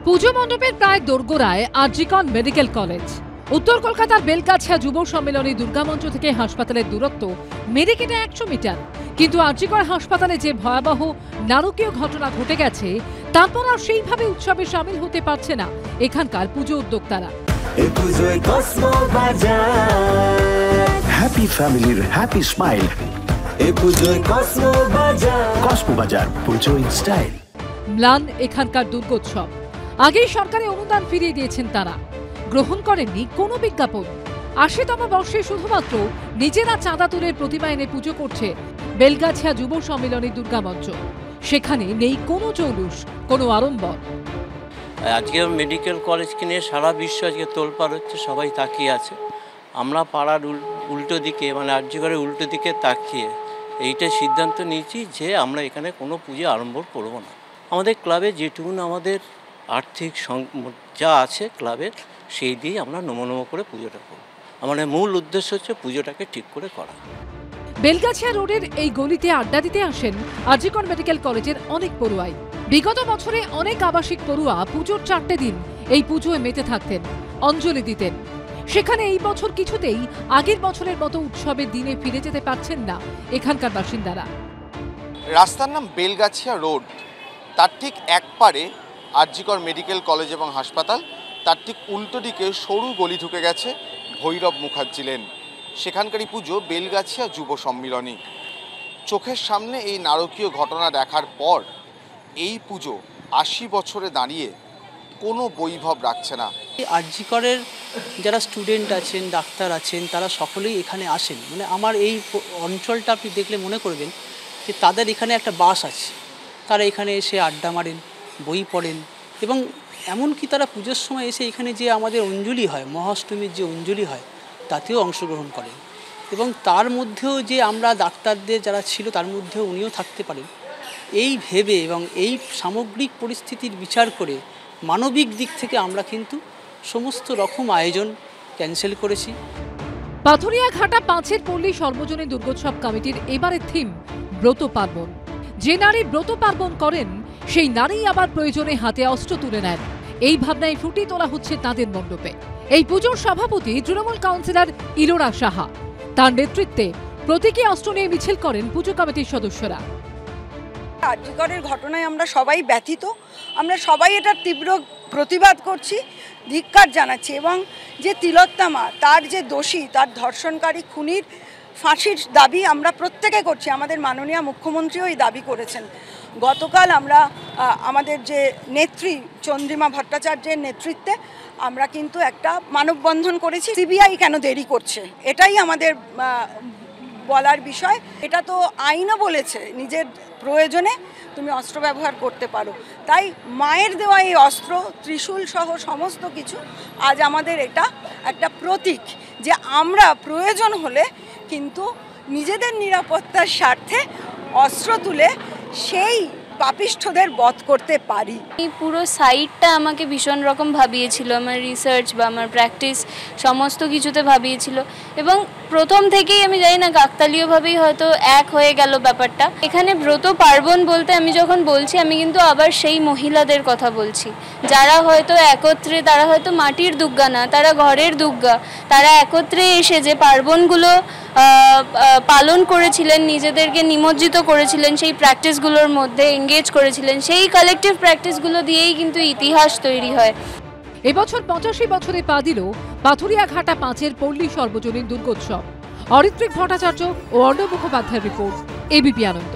পুজো মণ্ডপের প্রায় দোরগোড়ায় আরজিকর মেডিকেল কলেজ। উত্তর কলকাতার বেলগাছিয়া যুব সম্মেলনী দুর্গামঞ্চ থেকে হাসপাতালের দূরত্ব মেডিকেটে 100 মিটার। কিন্তু আরজিকর হাসপাতালে যে ভয়াবহ নারকীয় ঘটনা ঘটে গেছে, তারপর আর সেইভাবে উৎসবে সামিল হতে পারছে না এখানকার পুজো উদ্যোক্তারা। হ্যাপি ফ্যামিলির হ্যাপি স্মাইল। কসমো বাজার, পুজো ইন স্টাইল। ম্লান এখানকার দুর্গোৎসব। আগেই সরকারি অনুদান ফিরিয়ে দিয়েছেন তারা, গ্রহণ করেননি কোনো বিজ্ঞাপন। ৮০তম বর্ষে শুধুমাত্র নিজেরা চাঁদা তুলে প্রতিমা এনে পুজো করছে বেলগাছিয়া যুব সম্মেলনী দুর্গামঞ্চ। সেখানে নেই কোনো জৌলুস, কোনো আড়ম্বর। আজকে মেডিকেল কলেজকে নিয়ে সারা বিশ্ব আজকে তোলপাড় হচ্ছে, সবাই তাকিয়ে আছে। আমরা পাড়ার উল্টো দিকে, মানে আরজিকরের উল্টো দিকে তাকিয়ে এইটা সিদ্ধান্ত নিয়েছি যে আমরা এখানে কোনো পুজো আরম্ভ করব না। আমাদের ক্লাবে যেটুকুন আমাদের আর্থিক যা আছে ক্লাবের, সেই দিয়ে আমরা নমো করে পুজোটা করব। আমাদের মূল উদ্দেশ্য হচ্ছে পুজোটাকে ঠিক করে করা। বেলগাছিয়া রোডের এই গলিতে আড্ডা দিতে আসেন আরজিকর মেডিকেল কলেজের অনেক পড়ুয়াই। বিগত বছরে অনেক আবাসিক পড়ুয়া পুজোর 4টে দিন এই পুজোয় মেতে থাকতেন, অঞ্জলি দিতেন। সেখানে এই বছর কিছুতেই আগের বছরের মতো উৎসবের দিনে ফিরে যেতে পারছেন না এখানকার বাসিন্দারা। রাস্তার নাম বেলগাছিয়া রোড, তার ঠিক এক পারে আরজিকর মেডিকেল কলেজ এবং হাসপাতাল, তার ঠিক উল্টো দিকে সরু গলি ঢুকে গেছে ভৈরব মুখার্জি লেন। সেখানকারই পুজো বেলগাছিয়া যুব সম্মিলনী। চোখের সামনে এই নারকীয় ঘটনা দেখার পর এই পুজো ৮০ বছরে দাঁড়িয়ে কোনো বৈভব রাখছে না। আরজিকরের যারা স্টুডেন্ট আছেন, ডাক্তার আছেন, তারা সকলেই এখানে আসেন। মানে আমার এই অঞ্চলটা আপনি দেখলে মনে করবেন যে তাদের এখানে একটা বাস আছে। তারা এখানে এসে আড্ডা মারেন, বই পড়েন, এবং এমনকি তারা পুজোর সময় এসে এখানে যে আমাদের অঞ্জলি হয়, মহাষ্টমীর যে অঞ্জলি হয়, তাতেও অংশগ্রহণ করেন। এবং তার মধ্যেও যে আমরা ডাক্তারদের যারা ছিল তার মধ্যেও উনিও থাকতে পারেন, এই ভেবে এবং এই সামগ্রিক পরিস্থিতির বিচার করে মানবিক দিক থেকে আমরা কিন্তু সমস্ত রকম আয়োজন ক্যান্সেল করেছি। পাথুরিয়াঘাটা 5-এর পল্লী সর্বজনীন দুর্গোৎসব কমিটির এবারের থিম ব্রত পার্বণ। যে নারী ব্রত পার্বণ করেন, সেই নারী আবার প্রয়োজনে হাতে অস্ত্র তুলে নেন। এই ভাবনায় ফুটিয়ে তোলা হচ্ছে তাঁদের মণ্ডপে। এই পুজোর সভাপতি তৃণমূল কাউন্সিলর ইলোরা সাহা। তার নেতৃত্বে প্রতীকী অস্ত্র নিয়ে মিছিল করেন পুজো কমিটির সদস্যরা। আরজিকরের ঘটনায় আমরা সবাই ব্যথিত, আমরা সবাই এটার তীব্র প্রতিবাদ করছি, ধিক্কার জানাচ্ছি। এবং যে তিলোত্তমা, তার যে দোষী, তার ধর্ষণকারী খুনির ফাঁসির দাবি আমরা প্রত্যেকে করছি। আমাদের মাননীয় মুখ্যমন্ত্রীও এই দাবি করেছেন। গতকাল আমরা আমাদের যে নেত্রী চন্দ্রিমা ভট্টাচার্যের নেতৃত্বে আমরা কিন্তু একটা মানববন্ধন করেছি। সিবিআই কেন দেরি করছে, এটাই আমাদের বলার বিষয়। এটা তো আইনও বলেছে নিজের প্রয়োজনে তুমি অস্ত্র ব্যবহার করতে পারো। তাই মায়ের দেওয়া এই অস্ত্র, ত্রিশূল সহ সমস্ত কিছু আজ আমাদের এটা একটা প্রতীক যে আমরা প্রয়োজন হলে কিন্তু নিজেদের নিরাপত্তার স্বার্থে অস্ত্র তুলে সেই পাপিষ্ঠদের বধ করতে পারি। এই পুরো সাইটটা আমাকে ভীষণ রকম ভাবিয়েছিল, আমার রিসার্চ বা আমার প্র্যাকটিস সমস্ত কিছুতে ভাবিয়েছিল। এবং প্রথম থেকেই আমি জানি না, কাকতালীয়ভাবেই হয়তো এক হয়ে গেল ব্যাপারটা। এখানে ব্রত পার্বণ বলতে আমি যখন বলছি, আমি কিন্তু আবার সেই মহিলাদের কথা বলছি যারা হয়তো একত্রে, তারা হয়তো মাটির দুর্গা না, তারা ঘরের দুর্গা। তারা একত্রে এসে যে পার্বণগুলো পালন করেছিলেন, নিজেদেরকে নিমজ্জিত করেছিলেন, সেই প্র্যাকটিসগুলোর মধ্যে এঙ্গেজ করেছিলেন, সেই কালেকটিভ প্র্যাকটিসগুলো দিয়েই কিন্তু ইতিহাস তৈরি হয়। এবছর 85 বছরে পা দিল পাথুরিয়াঘাটা 5-এর পল্লী সর্বজনীন দুর্গোৎসব। অরিত্রিক ভট্টাচার্য ও অর্ণব মুখোপাধ্যায়ের রিপোর্ট, এবিপি আনন্দ।